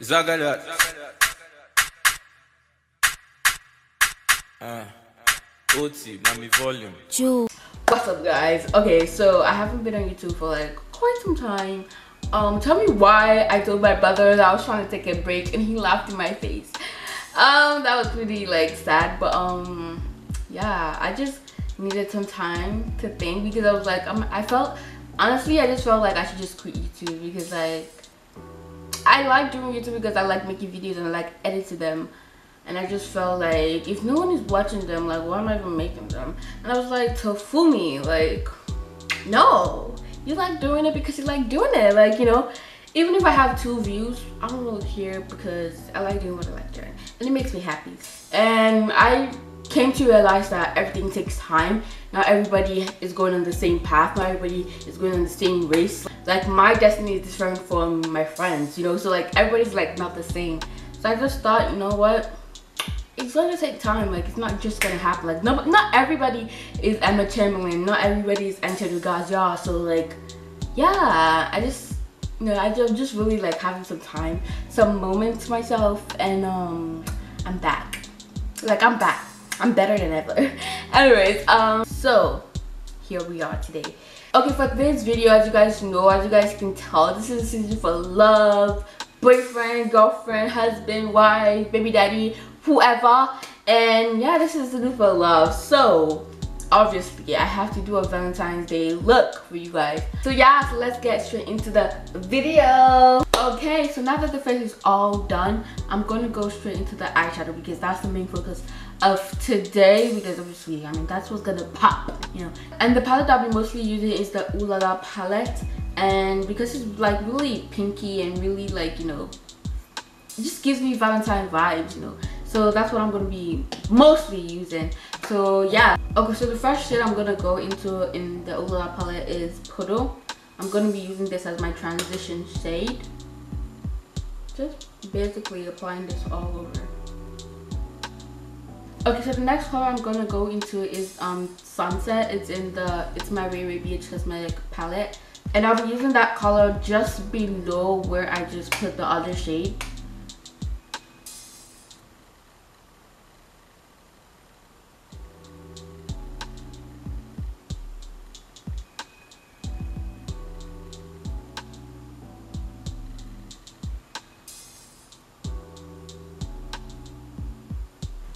Zagadat. OT, mommy volume. What's up, guys? Okay, so I haven't been on YouTube for like quite some time. Tell me why I told my brother that I was trying to take a break and he laughed in my face. That was really like sad, but yeah, I just needed some time to think because I was like, I just felt like I should just quit YouTube because like I like doing YouTube because I like making videos and I like editing them. And I just felt like if no one is watching them, like why am I even making them? And I was like, to fool me, like no, you like doing it because you like doing it, like, you know, even if I have 2 views, I don't really care because I like doing what I like doing and it makes me happy. And I came to realize that everything takes time. Not everybody is going on the same path, not everybody is going on the same race. Like my destiny is different from my friends, you know, so like everybody's like not the same. So I just thought, you know what, it's gonna take time. Like it's not just gonna happen. Like not everybody is Emma Chamberlain, not everybody is Enter the Gaza. So like yeah, I just, you know, I just really like having some time, some moments to myself, and I'm back. Like I'm back, I'm better than ever. Anyways, so here we are today. Okay, for this video, as you guys know, as you guys can tell, this is a season for love, boyfriend, girlfriend, husband, wife, baby daddy, whoever. And yeah, this is the new for love. So obviously I have to do a Valentine's Day look for you guys. So yeah, so let's get straight into the video. Okay, so now that the face is all done, I'm gonna go straight into the eyeshadow because that's the main focus of today, because obviously, I mean, that's what's gonna pop, you know. And the palette I'll be mostly using is the Ooh La La palette, and because it's like really pinky and really like, you know, it just gives me Valentine vibes, you know. So that's what I'm gonna be mostly using. So yeah. Okay, so the first shade I'm gonna go into in the Ooh La La palette is Puddle. I'm gonna be using this as my transition shade. Just basically applying this all over. Okay, so the next color I'm gonna go into is Sunset. It's my Ray Ray BH Cosmetic palette, and I'll be using that color just below where I just put the other shade.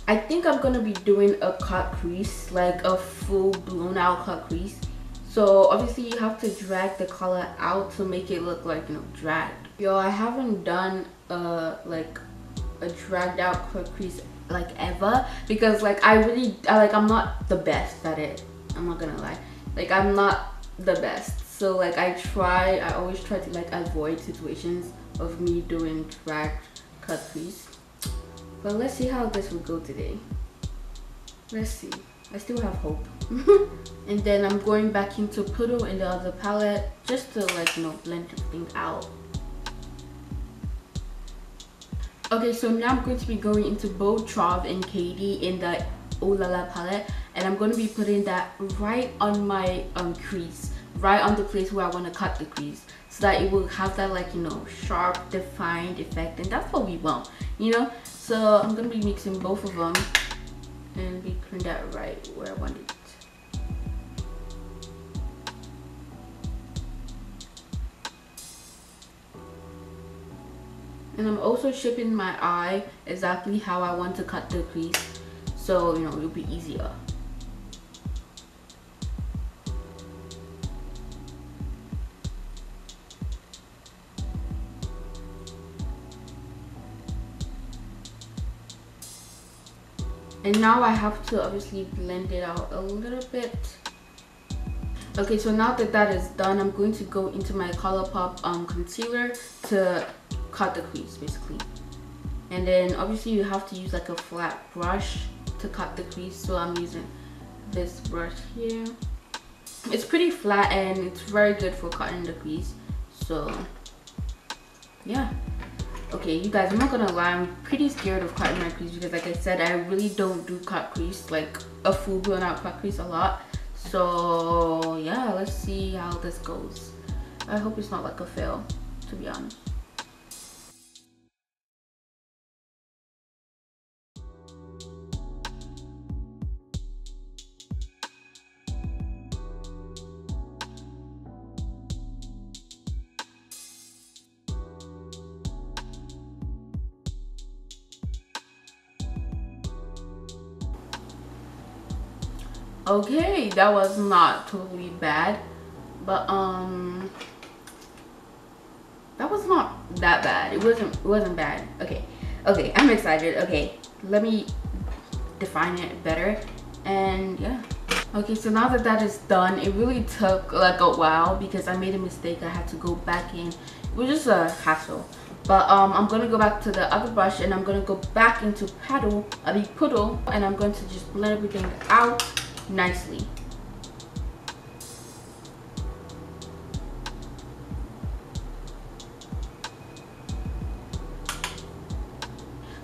I think I'm gonna be doing a cut crease, like a full blown out cut crease. So obviously you have to drag the color out to make it look like, you know, dragged. Yo, I haven't done like a dragged out cut crease like ever, because like I'm not the best at it. I'm not gonna lie, like I'm not the best. So like I always try to like avoid situations of me doing dragged cut crease. But let's see how this will go today. Let's see. I still have hope. And then I'm going back into Puddle in the other palette just to like, you know, blend everything out. Okay, so now I'm going to be going into both Trav and Katie in the Ooh La La palette, and I'm going to be putting that right on my crease, right on the place where I want to cut the crease, so that it will have that like, you know, sharp defined effect, and that's what we want, you know. So I'm gonna be mixing both of them and be putting that right where I want it. And I'm also shaping my eye exactly how I want to cut the crease, so you know, it'll be easier. And now I have to obviously blend it out a little bit. Okay, so now that that is done, I'm going to go into my ColourPop concealer to cut the crease basically. And then obviously you have to use like a flat brush to cut the crease, so I'm using this brush here. It's pretty flat and it's very good for cutting the crease. So yeah. Okay, you guys, I'm not gonna lie, I'm pretty scared of cutting my crease because like I said, I really don't do cut crease, like a full blown out cut crease a lot. So yeah, let's see how this goes. I hope it's not like a fail, to be honest. Okay, that was not totally bad, but that was not that bad. It wasn't bad. Okay, I'm excited. Okay, let me define it better. And yeah, okay, so now that that is done, it really took like a while because I made a mistake. I had to go back in. It was just a hassle. But I'm gonna go back to the other brush and I'm gonna go back into puddle, and I'm going to just blend everything out nicely.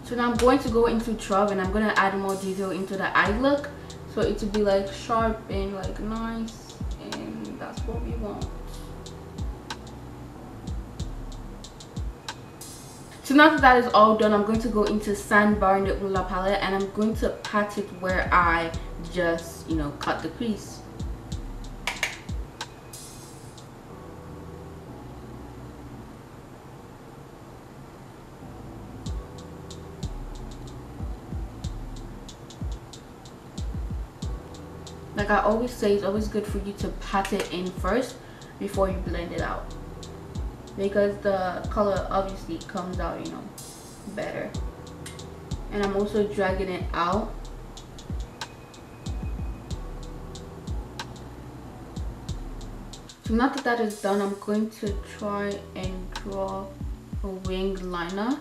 So now I'm going to go into Trove and I'm gonna add more detail into the eye look, so it to be like sharp and like nice, and that's what we want. So now that that is all done, I'm going to go into Sandbar in the Ula palette and I'm going to pat it where I just, you know, cut the crease. Like I always say, it's always good for you to pat it in first before you blend it out, because the color obviously comes out, you know, better. And I'm also dragging it out. So now that that is done, I'm going to try and draw a wing liner.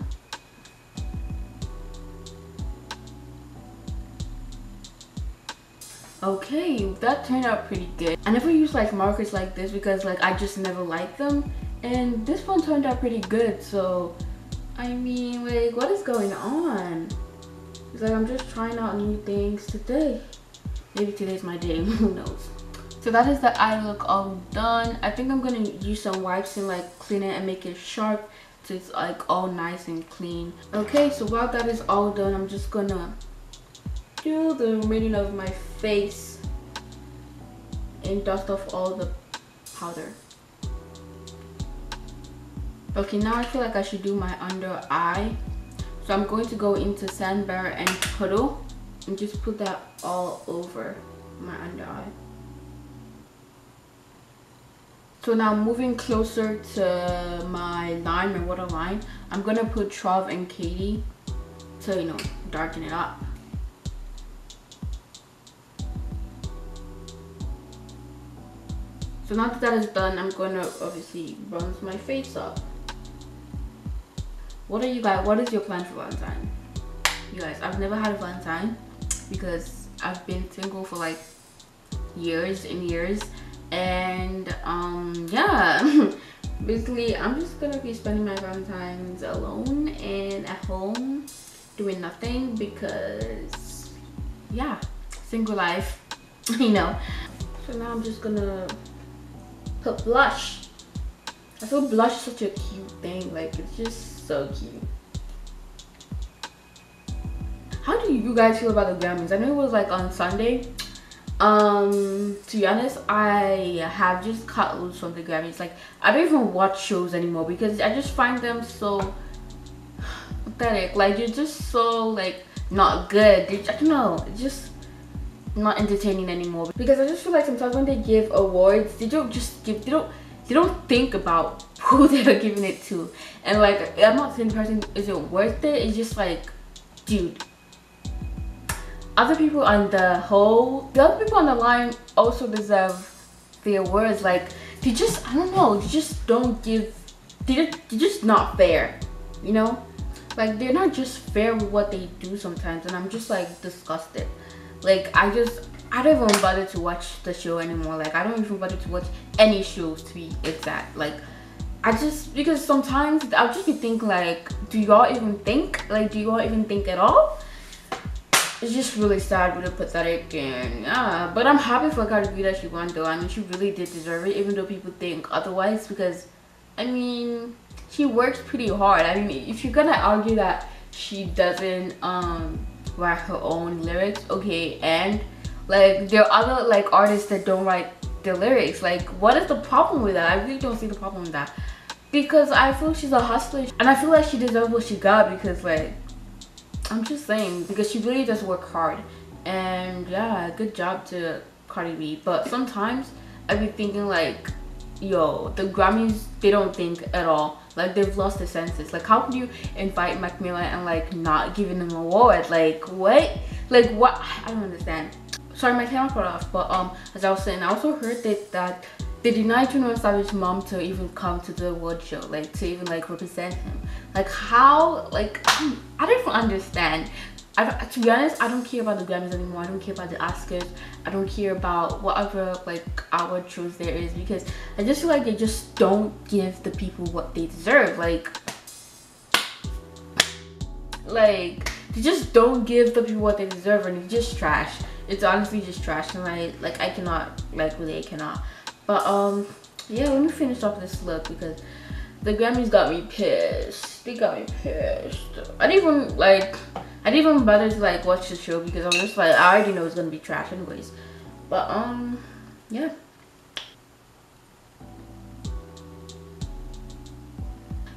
Okay, that turned out pretty good. I never use like markers like this because like I just never liked them, and this one turned out pretty good. So I mean, like, what is going on? It's like I'm just trying out new things today. Maybe today's my day, who knows. So that is the eye look all done. I think I'm gonna use some wipes and like clean it and make it sharp so it's like all nice and clean. Okay, so while that is all done, I'm just gonna do the remaining of my face and dust off all the powder. Okay, now I feel like I should do my under eye. So I'm going to go into Sandbar and Puddle and just put that all over my under eye. So now moving closer to my line, my waterline, I'm gonna put Trove and Katie to, you know, darken it up. So now that that is done, I'm going to obviously bronze my face up. What is your plan for Valentine? You guys, I've never had a Valentine because I've been single for like years and years. And yeah, basically I'm just going to be spending my Valentines alone and at home doing nothing because, yeah, single life, you know. So now I'm just going to put blush. I feel blush is such a cute thing, like it's just so cute. How do you guys feel about the Grammys? I know it was like on Sunday. To be honest, I have just cut loose from the Grammys. Like I don't even watch shows anymore because I just find them so pathetic. Like they're just so like not good. I don't know, it's just not entertaining anymore, because I just feel like sometimes when they give awards, they don't think about who they're giving it to. And like, I'm not saying the person isn't worth it, it's just like, dude, other people on the other people on the line also deserve the awards. Like they just, I don't know, they just don't give, they're just not fair, you know? Like they're not just fair with what they do sometimes, and I'm just like disgusted. Like I don't even bother to watch the show anymore. Like I don't even bother to watch any shows, to be exact. Like because sometimes I'll just be thinking like, do y'all even think? Like do y'all even think at all? It's just really sad, really pathetic, and yeah. But I'm happy for Cardi B that she won though. I mean, she really did deserve it, even though people think otherwise, because I mean, she works pretty hard. I mean, if you're gonna argue that she doesn't write her own lyrics, okay, and like there are other like artists that don't write the lyrics, like what is the problem with that? I really don't see the problem with that, because I feel she's a hustler and I feel like she deserves what she got, because like I'm just saying, because she really does work hard. And yeah, good job to Cardi B, but sometimes I be thinking like, yo, the Grammys, they don't think at all. Like, they've lost their senses. Like, how can you invite Mac Miller and like not giving him an award? Like, what? Like, what? I don't understand. Sorry, my camera cut off, but as I was saying, I also heard that they denied 21 Savage's mom to even come to the award show, like to even like represent him. Like, how? Like, I don't even understand. To be honest, I don't care about the Grammys anymore. I don't care about the Oscars. I don't care about whatever like award shows there is, because I just feel like they just don't give the people what they deserve. Like they just don't give the people what they deserve, and it's just trash. It's honestly just trash, and I cannot, like, really I cannot. But yeah, let me finish off this look because the Grammys got me pissed. They got me pissed. I didn't even bother to like watch the show because I'm just like, I already know it's gonna be trash anyways. But yeah.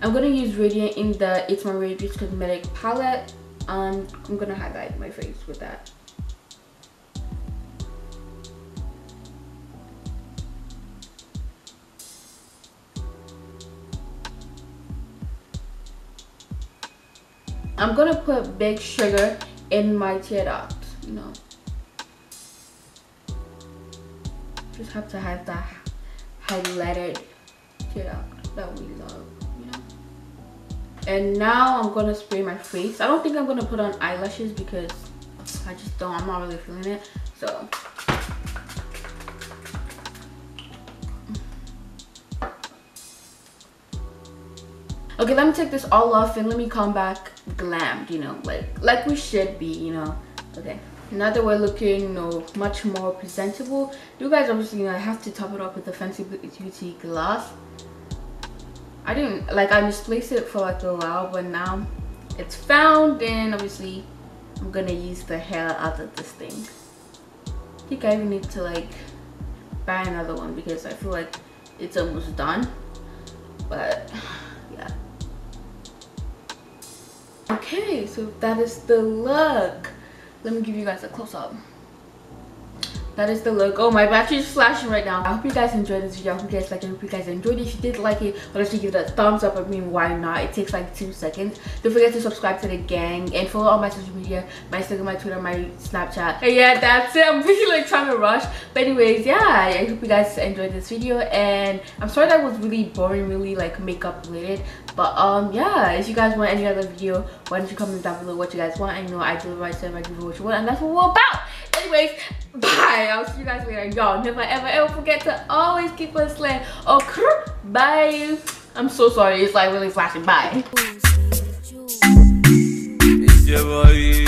I'm gonna use Radiant in the It's My Radiant Cosmetic palette. I'm gonna highlight my face with that. I'm gonna put Big Sugar in my tear duct, you know. Just have to have that highlighted tear duct that we love, you know. And now I'm gonna spray my face. I don't think I'm gonna put on eyelashes because I just don't. I'm not really feeling it. So okay, let me take this all off and let me come back glammed, you know, like we should be, you know. Okay, now that we're looking, you know, much more presentable, you guys obviously, you know, I have to top it up with the Fenty Beauty gloss. I misplaced it for like a while, but now it's found, and obviously I'm gonna use the hell out of this thing. I think I even need to like buy another one because I feel like it's almost done, but yeah. Okay, so that is the look. Let me give you guys a close-up. That is the look. Oh, my battery is flashing right now. I hope you guys enjoyed this video. I hope you guys liked it. I hope you guys enjoyed it. If you did like it, why don't you give it a thumbs up? I mean, why not? It takes like 2 seconds. Don't forget to subscribe to the gang and follow all my social media, my Instagram, my Twitter, my Snapchat. And yeah, that's it. I'm really like trying to rush, but anyways, yeah, I hope you guys enjoyed this video, and I'm sorry that was really boring, really like makeup related. But yeah, if you guys want any other video, why don't you comment down below what you guys want? I know I do myself, I give you what you want, and that's what we're about. Anyways, bye. I'll see you guys later. Y'all never ever forget to always keep us slaying. Okay, bye. I'm so sorry, it's like really flashing. Bye. It's your boy,